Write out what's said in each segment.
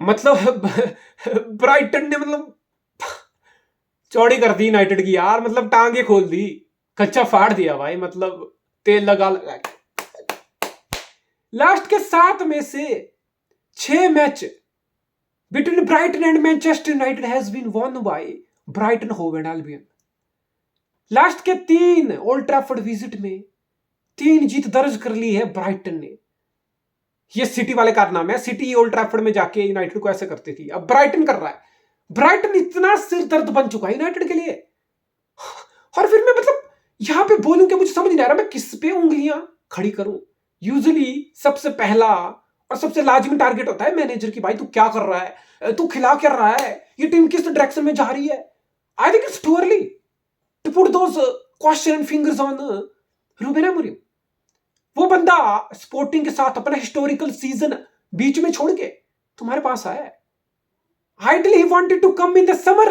मतलब ब्राइटन ने मतलब चौड़ी कर दी यूनाइटेड की यार, मतलब टांगे खोल दी, कच्चा फाड़ दिया भाई, मतलब तेल लगा लगा। लास्ट के 7 में से 6 match between Brighton and Manchester United has been won by Brighton Hove and Albion. Last के 3 ओल्ड ट्रैफर्ड विजिट में 3 जीत दर्ज कर ली है ब्राइटन ने। ये सिटी वाले कारनामे है, सिटी ओल्ड ट्रैफर्ड में जाके यूनाइटेड को ऐसे करती थी, अब ब्राइटन कर रहा है। ब्राइटन इतना सिर दर्द बन चुका है यूनाइटेड के लिए। और फिर मैं मतलब यहां पे बोलूं कि मुझे समझ नहीं आ रहा मैं किस पे उंगलियां खड़ी करूं। यूजुअली सबसे पहला और सबसे लाजिमी टारगेट होता है मैनेजर की, भाई तू क्या कर रहा है, तू खिला क्या रहा है, ये टीम किस डायरेक्शन में जा रही है। I think it's too early to put those question fingers on Ruben Amorim. वो बंदा स्पोर्टिंग के साथ अपना हिस्टोरिकल सीजन बीच में छोड़ के तुम्हारे पास आया है। Ideally, he wanted to come in the summer.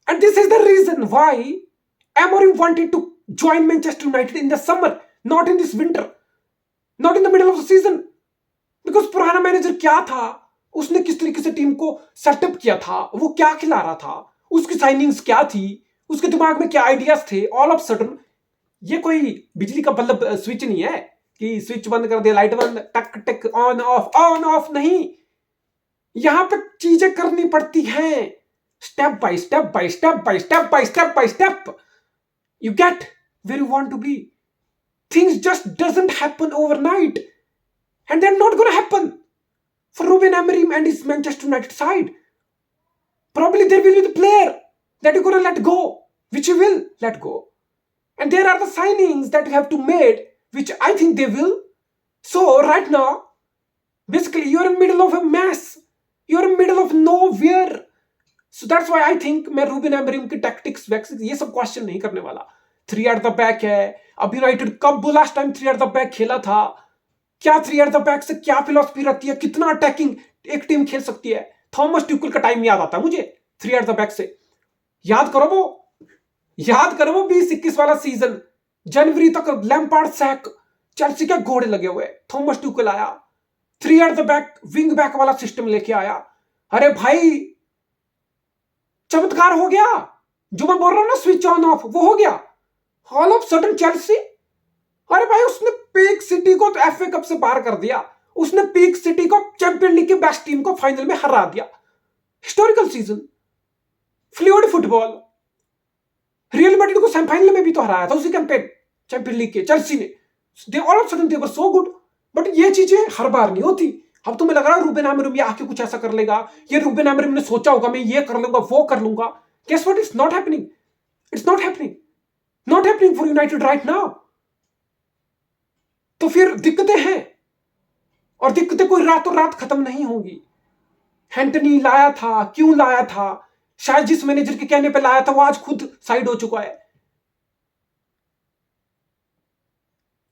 And this is the reason why Amorim wanted to join Manchester United in the summer, not in this winter, not in the middle of the season. Because पुराना manager क्या था, उसने किस तरीके से team को setup किया था, वो क्या खिला रहा था, उसकी साइनिंग्स क्या थी, उसके दिमाग में क्या आइडियाज थे। ऑल ऑफ सडन ये कोई बिजली का बल्ब स्विच नहीं है कि स्विच बंद कर दिया, लाइट बंद, टक टक ऑन ऑफ नहीं। यहां पे चीजें करनी पड़ती हैं step by step by step by step by step by step. You get where you want to be. Things just doesn't happen overnight and they are not gonna happen for Ruben Amorim and his Manchester United side. Probably there will be the player that you're going to let go, which you will let go. And there are the signings that you have to make, which I think they will. So right now, basically you're in the middle of a mess. You're in the middle of nowhere. So that's why I think मैं Ruben Amorim की tactics wax ये सब question नहीं करने वाला। 3 at the back है। अब United कब last time 3 at the back खेला था, क्या 3 एट द बैक से क्या फिलॉसफी रहती है, कितना अटैकिंग एक टीम खेल सकती है। थॉमस ट्यूकल का टाइम याद आता है मुझे 3 एट द बैक से। याद करो वो 20-21 वाला सीजन, जनवरी तक लैम्पार्ड सैक, चेल्सी के घोड़े लगे हुए। थॉमस ट्यूकल आया, 3 at the back wing back वाला सिस्टम लेके आया। अरे भाई चमत्कार हो गया, जो मैं बोल रहा हूं ना स्विच ऑन ऑफ, वो हो गया। ऑल ऑफ सडन चेल्सी, अरे भाई उसने पीक सिटी को तो एफए कप से पार कर दिया, उसने पीक सिटी को चैंपियन लीग की बेस्ट टीम को फाइनल में हरा दिया। Historical season, fluid football. Real Madrid को सेमीफाइनल में भी तो हराया था उसी कैंपेन चैंपियन लीग के चेल्सी ने। They all of sudden they were so good. But ये चीजें हर बार नहीं होती। अब तुम्हें लग रहा है रूबेन अमोरिम ये आके कुछ ऐसा कर लेगा, ये रूबेन अमोरिम ने सोचा होगा मैं ये कर लूंगा वो कर लूंगा। Guess what, it's not happening. It's not happening, not happening for United right now. तो फिर दिक्कतें हैं, और दिक्कतें कोई रातों रात खत्म नहीं होंगी। एंटनी लाया था, क्यों लाया था, शायद जिस मैनेजर के कहने पे लाया था वो आज खुद साइड हो चुका है।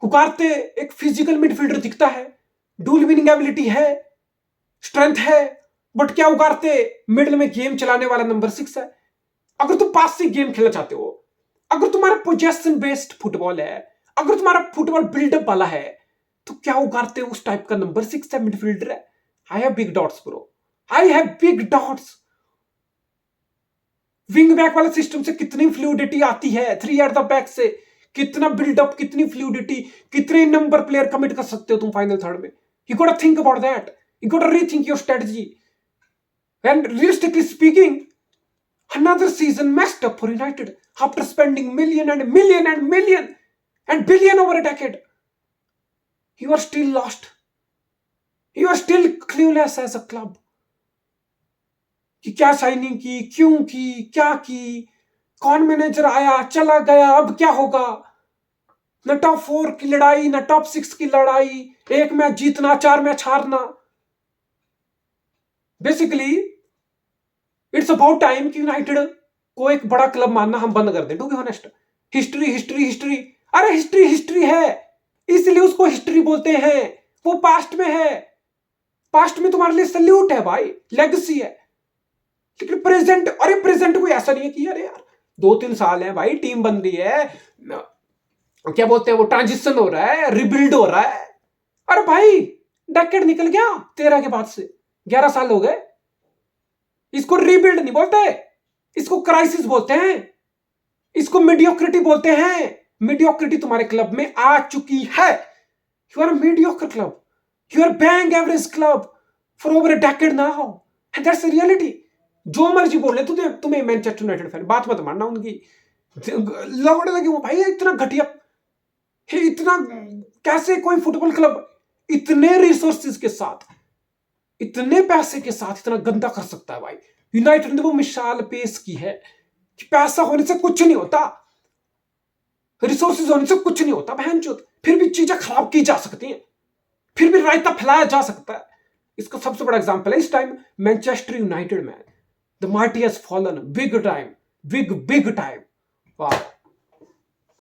उकार्ते एक फिजिकल मिडफील्डर दिखता है, डूल विनिंग एबिलिटी है, स्ट्रेंथ है, बट क्या उकार्ते मिडल में गेम चलाने वाला नंबर 6 है। अगर तुम पास से गेम खेलना चाहते हो, अगर तुम्हारा पोजेशन बेस्ड फुटबॉल है, अगर तुम्हारा फुटबॉल बिल्डअप वाला है, तो क्या उकार्ते उस टाइप का नंबर 6 है, मिडफील्डर है। I have big dots bro, I have big dots. Wing back वाला सिस्टम से कितनी फ्लूइडिटी आती है, 3 एट द बैक से कितना बिल्डअप, कितनी फ्लूइडिटी, कितने नंबर प्लेयर कमिट कर सकते हो तुम फाइनल थर्ड में। यू गोटा थिंक अबाउट दैट, यू गोटा rethink your strategy. And realistically speaking, another season messed up for United after spending million and million and million and billion over a decade. You are still lost. You are still clueless as a club. कि क्या signing की, क्यों की, क्या की, कौन manager आया, चला गया, अब क्या होगा। न टॉप 4 की लड़ाई, न टॉप 6 की लड़ाई, एक मैच जीतना, 4 मैच हारना। बेसिकली इट्स अबाउट टाइम कि यूनाइटेड को एक बड़ा क्लब मानना हम बंद कर दें। To be honest, history history history, अरे हिस्ट्री हिस्ट्री है, इसलिए उसको हिस्ट्री बोलते हैं। वो पास्ट में है, पास्ट में तुम्हारे लिए सल्यूट है भाई, लेगेसी है। लेकिन प्रेजेंट, अरे प्रेजेंट कोई ऐसा नहीं है कि अरे यार 2-3 साल है भाई, टीम बन रही है, क्या बोलते हैं वो, ट्रांजिशन हो रहा है, रिबिल्ड हो रहा है। अरे भाई डेकेड निकल गया 13 के बाद से, 11 साल हो गए। इसको रीबिल्ड नहीं बोलते, इसको क्राइसिस बोलते हैं, इसको मीडियोक्रिटी बोलते हैं। मीडियोक्रिटी तुम्हारे क्लब में आ चुकी है। You are mediocre club, you are bang average club for over a decade now, and that's the reality. जो मर्जी बोल ले तुम्हें मैनचेस्टर यूनाइटेड फैन, बात मत मानना उनकी। लगने लगे वो भाई इतना घटिया, इतना कैसे कोई फुटबॉल क्लब इतने रिसोर्सेज के साथ, इतने पैसे के साथ इतना गंदा कर सकता है भाई। यूनाइटेड ने वो मिसाल पेश की है कि पैसा होने से कुछ नहीं होता, रिसोर्सेज होने से कुछ नहीं होता बहनचोद। फिर भी चीजें खराब की जा सकती हैं, फिर भी रायता फैलाया जा सकता है। इसका सबसे बड़ा एग्जांपल है इस टाइम मैनचेस्टर यूनाइटेड में the mighty has fallen big time, big time. वाह।